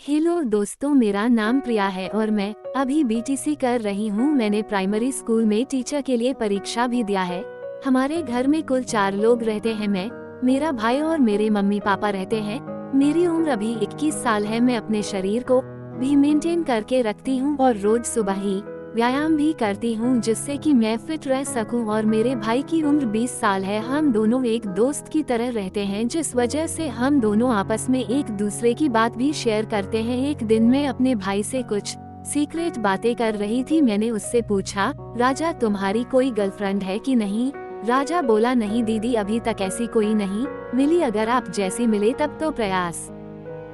Hello दोस्तों, मेरा नाम प्रिया है और मैं अभी बीटीसी कर रही हूँ। मैंने प्राइमरी स्कूल में टीचर के लिए परीक्षा भी दिया है। हमारे घर में कुल 4 लोग रहते हैं। मैं, मेरा भाई और मेरे मम्मी पापा रहते हैं। मेरी उम्र अभी 21 साल है। मैं अपने शरीर को भी मेंटेन करके रखती हूँ और रोज सुबह ही व्यायाम भी करती हूँ जिससे कि मैं फिट रह सकूं। और मेरे भाई की उम्र 20 साल है। हम दोनों एक दोस्त की तरह रहते हैं जिस वजह से हम दोनों आपस में एक दूसरे की बात भी शेयर करते हैं। एक दिन मैं अपने भाई से कुछ सीक्रेट बातें कर रही थी। मैंने उससे पूछा, राजा तुम्हारी कोई गर्लफ्रेंड है कि नहीं? राजा बोला, नहीं दीदी, अभी तक ऐसी कोई नहीं मिली। अगर आप जैसी मिले तब तो प्रयास।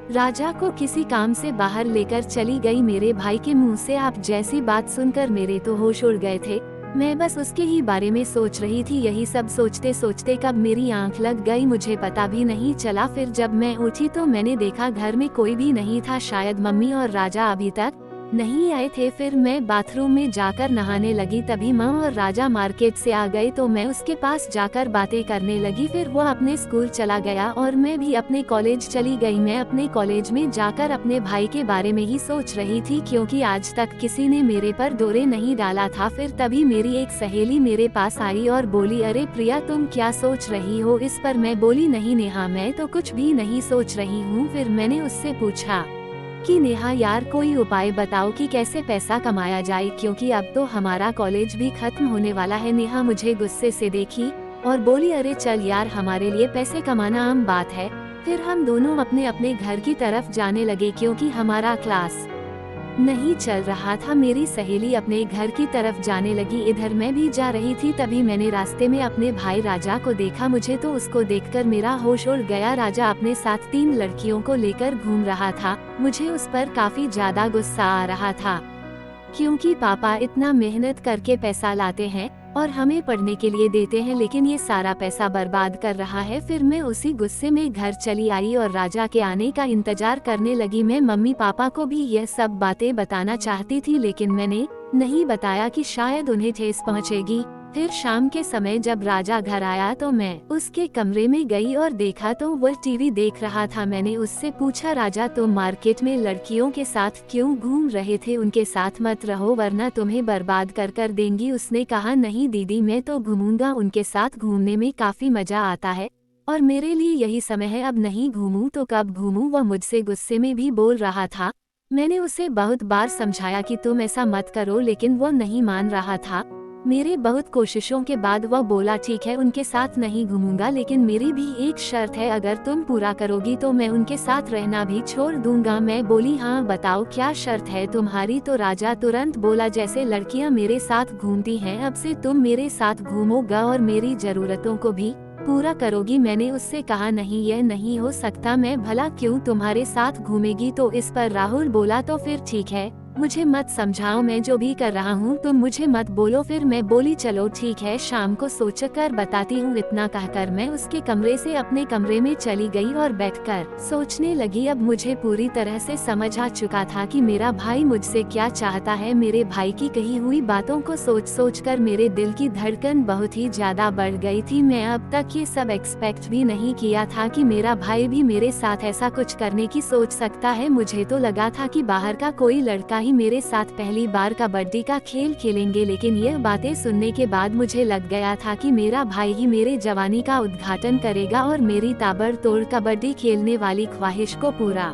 राजा को किसी काम से बाहर लेकर चली गई। मेरे भाई के मुंह से आप जैसी बात सुनकर मेरे तो होश उड़ गए थे। मैं बस उसके ही बारे में सोच रही थी। यही सब सोचते सोचते कब मेरी आंख लग गई मुझे पता भी नहीं चला। फिर जब मैं उठी तो मैंने देखा घर में कोई भी नहीं था। शायद मम्मी और राजा अभी तक नहीं आए थे। फिर मैं बाथरूम में जाकर नहाने लगी। तभी माँ और राजा मार्केट से आ गए तो मैं उसके पास जाकर बातें करने लगी। फिर वो अपने स्कूल चला गया और मैं भी अपने कॉलेज चली गई। मैं अपने कॉलेज में जाकर अपने भाई के बारे में ही सोच रही थी क्योंकि आज तक किसी ने मेरे पर डोरे नहीं डाला था। फिर तभी मेरी एक सहेली मेरे पास आई और बोली, अरे प्रिया, तुम क्या सोच रही हो? इस पर मैं बोली, नहीं नेहा, मैं तो कुछ भी नहीं सोच रही हूँ। फिर मैंने उससे पूछा कि नेहा यार, कोई उपाय बताओ कि कैसे पैसा कमाया जाए क्योंकि अब तो हमारा कॉलेज भी खत्म होने वाला है। नेहा मुझे गुस्से से देखी और बोली, अरे चल यार, हमारे लिए पैसे कमाना आम बात है। फिर हम दोनों अपने अपने घर की तरफ जाने लगे क्योंकि हमारा क्लास नहीं चल रहा था। मेरी सहेली अपने घर की तरफ जाने लगी, इधर मैं भी जा रही थी। तभी मैंने रास्ते में अपने भाई राजा को देखा। मुझे तो उसको देखकर मेरा होश उड़ गया। राजा अपने साथ 3 लड़कियों को लेकर घूम रहा था। मुझे उस पर काफी ज्यादा गुस्सा आ रहा था क्योंकि पापा इतना मेहनत करके पैसा लाते हैं और हमें पढ़ने के लिए देते हैं, लेकिन ये सारा पैसा बर्बाद कर रहा है। फिर मैं उसी गुस्से में घर चली आई और राजा के आने का इंतजार करने लगी। मैं मम्मी पापा को भी यह सब बातें बताना चाहती थी लेकिन मैंने नहीं बताया कि शायद उन्हें ठेस पहुंचेगी। फिर शाम के समय जब राजा घर आया तो मैं उसके कमरे में गई और देखा तो वह टीवी देख रहा था। मैंने उससे पूछा, राजा तुम मार्केट में लड़कियों के साथ क्यों घूम रहे थे? उनके साथ मत रहो वरना तुम्हें बर्बाद कर कर देंगी। उसने कहा, नहीं दीदी, मैं तो घूमूंगा, उनके साथ घूमने में काफी मजा आता है और मेरे लिए यही समय है। अब नहीं घूमूं तो कब घूमूं? वह मुझसे गुस्से में भी बोल रहा था। मैंने उसे बहुत बार समझाया कि तुम ऐसा मत करो लेकिन वह नहीं मान रहा था। मेरे बहुत कोशिशों के बाद वह बोला, ठीक है, उनके साथ नहीं घूमूंगा लेकिन मेरी भी एक शर्त है, अगर तुम पूरा करोगी तो मैं उनके साथ रहना भी छोड़ दूंगा। मैं बोली, हाँ बताओ क्या शर्त है तुम्हारी? तो राजा तुरंत बोला, जैसे लड़कियां मेरे साथ घूमती हैं अब से तुम मेरे साथ घूमोगा और मेरी जरूरतों को भी पूरा करोगी। मैंने उससे कहा, नहीं यह नहीं हो सकता, मैं भला क्यों तुम्हारे साथ घूमेगी? तो इस पर राहुल बोला, तो फिर ठीक है, मुझे मत समझाओ, मैं जो भी कर रहा हूँ तुम मुझे मत बोलो। फिर मैं बोली, चलो ठीक है, शाम को सोचकर बताती हूँ। इतना कहकर मैं उसके कमरे से अपने कमरे में चली गई और बैठकर सोचने लगी। अब मुझे पूरी तरह से समझ आ चुका था कि मेरा भाई मुझसे क्या चाहता है। मेरे भाई की कही हुई बातों को सोच सोच कर मेरे दिल की धड़कन बहुत ही ज्यादा बढ़ गई थी। मैं अब तक ये सब एक्सपेक्ट भी नहीं किया था कि मेरा भाई भी मेरे साथ ऐसा कुछ करने की सोच सकता है। मुझे तो लगा था कि बाहर का कोई लड़का ही मेरे साथ पहली बार कबड्डी का खेल खेलेंगे, लेकिन यह बातें सुनने के बाद मुझे लग गया था कि मेरा भाई ही मेरे जवानी का उद्घाटन करेगा और मेरी ताबड़तोड़ कबड्डी खेलने वाली ख्वाहिश को पूरा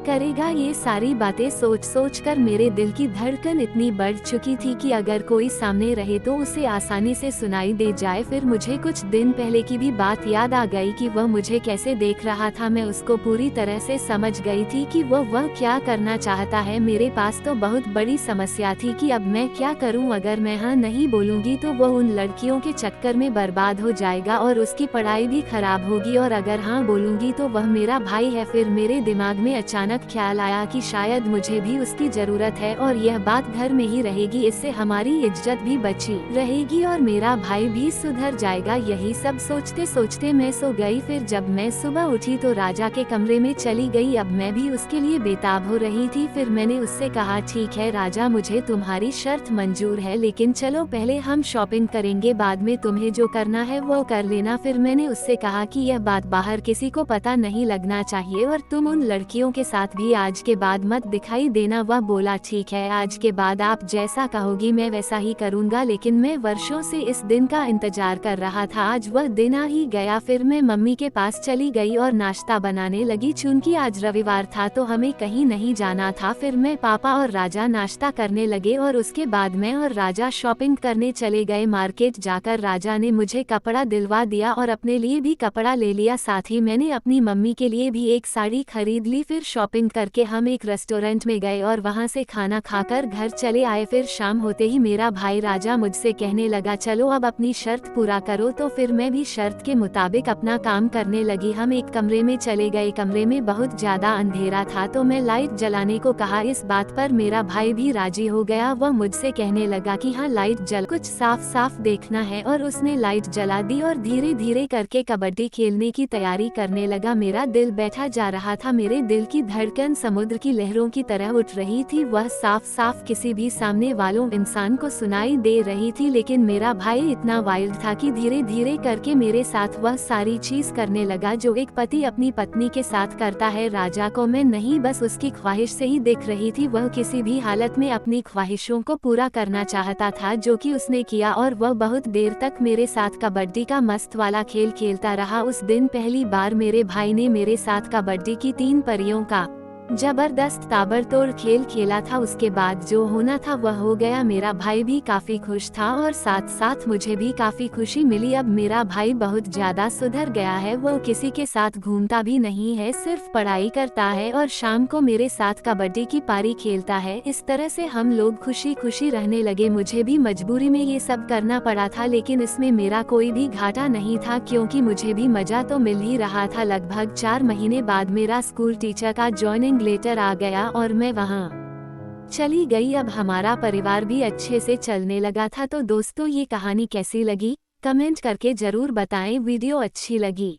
करेगा। ये सारी बातें सोच सोच कर मेरे दिल की धड़कन इतनी बढ़ चुकी थी कि अगर कोई सामने रहे तो उसे आसानी से सुनाई दे जाए। फिर मुझे कुछ दिन पहले की भी बात याद आ गई कि वह मुझे कैसे देख रहा था। मैं उसको पूरी तरह से समझ गई थी कि वह क्या करना चाहता है। मेरे पास तो बहुत बड़ी समस्या थी कि अब मैं क्या करूं। अगर मैं हाँ नहीं बोलूंगी तो वह उन लड़कियों के चक्कर में बर्बाद हो जाएगा और उसकी पढ़ाई भी खराब होगी, और अगर हाँ बोलूंगी तो वह मेरा भाई है। फिर मेरे दिमाग में अचानक ख्याल आया कि शायद मुझे भी उसकी जरूरत है और यह बात घर में ही रहेगी, इससे हमारी इज्जत भी बची रहेगी और मेरा भाई भी सुधर जाएगा। यही सब सोचते सोचते मैं सो गई। फिर जब मैं सुबह उठी तो राजा के कमरे में चली गई। अब मैं भी उसके लिए बेताब हो रही थी। फिर मैंने उससे कहा, ठीक है राजा, मुझे तुम्हारी शर्त मंजूर है लेकिन चलो पहले हम शॉपिंग करेंगे, बाद में तुम्हें जो करना है वो कर लेना। फिर मैंने उससे कहा कि यह बात बाहर किसी को पता नहीं लगना चाहिए और तुम उन लड़कियों के साथ साथ भी आज के बाद मत दिखाई देना। वह बोला ठीक है, आज के बाद आप जैसा कहोगी मैं वैसा ही करूँगा। लेकिन मैं वर्षों से इस दिन का इंतजार कर रहा था। आज वह दिन आ ही गया। फिर मैं मम्मी के पास चली गई और नाश्ता बनाने लगी। चूंकि आज रविवार था तो हमें कहीं नहीं जाना था। फिर मैं, पापा और राजा नाश्ता करने लगे और उसके बाद मैं और राजा शॉपिंग करने चले गए। मार्केट जाकर राजा ने मुझे कपड़ा दिलवा दिया और अपने लिए भी कपड़ा ले लिया। साथ ही मैंने अपनी मम्मी के लिए भी एक साड़ी खरीद ली। फिर शॉपिंग करके हम एक रेस्टोरेंट में गए और वहां से खाना खाकर घर चले आए। फिर शाम होते ही मेरा भाई राजा मुझसे कहने लगा चलो अब अपनी शर्त पूरा करो। तो फिर मैं भी शर्त के मुताबिक अपना काम करने लगी। हम एक कमरे में चले गए। कमरे में बहुत ज्यादा अंधेरा था तो मैं लाइट जलाने को कहा। इस बात पर मेरा भाई भी राजी हो गया। वह मुझसे कहने लगा कि हाँ लाइट जल, कुछ साफ साफ देखना है। और उसने लाइट जला दी और धीरे धीरे करके कबड्डी खेलने की तैयारी करने लगा। मेरा दिल बैठा जा रहा था। मेरे दिल की धड़कन समुद्र की लहरों की तरह उठ रही थी। वह साफ साफ किसी भी सामने वालों इंसान को सुनाई दे रही थी। लेकिन मेरा भाई इतना वाइल्ड था कि धीरे धीरे करके मेरे साथ वह सारी चीज करने लगा जो एक पति अपनी पत्नी के साथ करता है। राजा को मैं नहीं बस उसकी ख्वाहिश से ही दिख रही थी। वह किसी भी हालत में अपनी ख्वाहिशों को पूरा करना चाहता था जो कि उसने किया। और वह बहुत देर तक मेरे साथ कबड्डी का मस्त वाला खेल खेलता रहा। उस दिन पहली बार मेरे भाई ने मेरे साथ कबड्डी की 3 परियों का जबरदस्त ताबड़तोड़ खेल खेला था। उसके बाद जो होना था वह हो गया। मेरा भाई भी काफी खुश था और साथ साथ मुझे भी काफी खुशी मिली। अब मेरा भाई बहुत ज्यादा सुधर गया है। वो किसी के साथ घूमता भी नहीं है, सिर्फ पढ़ाई करता है और शाम को मेरे साथ कबड्डी की पारी खेलता है। इस तरह से हम लोग खुशी खुशी रहने लगे। मुझे भी मजबूरी में ये सब करना पड़ा था लेकिन इसमें मेरा कोई भी घाटा नहीं था क्योंकि मुझे भी मजा तो मिल ही रहा था। लगभग 4 महीने बाद मेरा स्कूल टीचर का ज्वाइनिंग लेटर आ गया और मैं वहां चली गई। अब हमारा परिवार भी अच्छे से चलने लगा था। तो दोस्तों ये कहानी कैसी लगी कमेंट करके जरूर बताएं। वीडियो अच्छी लगी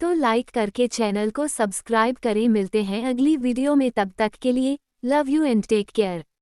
तो लाइक करके चैनल को सब्सक्राइब करें। मिलते हैं अगली वीडियो में, तब तक के लिए love you and take care.